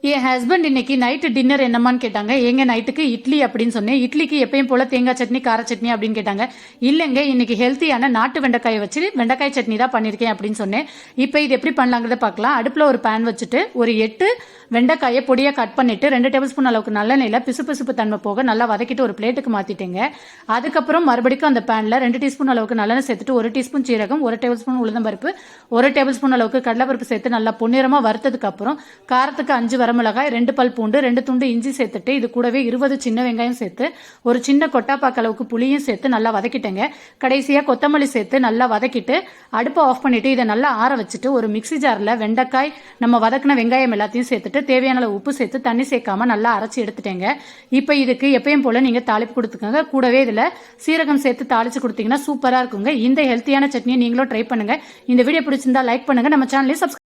என் husband இன்னைக்கு night dinner என்னமான்னு கேட்டாங்க. எங்க நைட்டுக்கு இட்லி அப்படின்னு சொன்னேன். இட்லிக்கு எப்பயும் போல தேங்காய் சட்னி, கார சட்னி அப்படின்னு கேட்டாங்க. இல்லைங்க, இன்னைக்கு ஹெல்த்தியான நாட்டு வெண்டைக்காயை வச்சு வெண்டைக்காய் சட்னி தான் பண்ணியிருக்கேன் அப்படின்னு சொன்னேன். இப்போ இது எப்படி பண்ணலாங்கிறத பார்க்கலாம். அடுப்பில் ஒரு பேன் வச்சுட்டு ஒரு 8 வெண்டைக்காயை பொடியாக கட் பண்ணிட்டு 2 டேபிள் ஸ்பூன் அளவுக்கு நல்லெண்ணெயில் பிசுபிசுப்பு தன்மை போக நல்லா வதக்கிட்டு ஒரு பிளேட்டுக்கு மாற்றிட்டேங்க. அதுக்கப்புறம் மறுபடிக்கும் அந்த பேனில் 2 டீஸ்பூன் அளவுக்கு நல்லெண்ணெய் சேர்த்துட்டு 1 டீஸ்பூன் சீரகம், 1 டேபிள் ஸ்பூன் உளுந்தம்பருப்பு, 1 டேபிள் ஸ்பூன் அளவுக்கு கடலைப்பருப்பு சேர்த்து நல்லா பொன்னிறமாக வறுத்ததுக்கு அப்புறம் காரத்துக்கு 5 வரமிளகாய், 2 பல் பூண்டு, 2 துண்டு இஞ்சி சேர்த்துட்டு இது கூடவே 20 சின்ன வெங்காயம் சேர்த்து ஒரு சின்ன கொட்டாப்பாக்கு அளவுக்கு புளியும் சேர்த்து நல்லா வதக்கிட்டேங்க. கடைசியாக கொத்தமல்லி சேர்த்து நல்லா வதக்கிட்டு அடுப்பை ஆஃப் பண்ணிட்டு இதை நல்லா ஆற வச்சுட்டு ஒரு மிக்சி ஜாரில் வெண்டைக்காய், நம்ம வதக்கின வெங்காயம் எல்லாத்தையும் சேர்த்துட்டு தேவையான அளவு உப்பு சேர்த்து தண்ணி சேர்க்காம நல்லா அரைச்சி எடுத்துட்டேங்க. இப்போ இதுக்கு எப்பயும் போல நீங்க தாளிப்பு கொடுத்துக்கோங்க. கூடவே இதுல சீரகம் சேர்த்து தாளிச்சு கொடுத்தீங்கன்னா சூப்பரா இருக்குங்க. இந்த ஹெல்த்தியான சட்னியை நீங்களும் ட்ரை பண்ணுங்க. இந்த வீடியோ பிடிச்சிருந்தா லைக் பண்ணுங்க. நம்ம சேனலை சப்ஸ்கிரைப்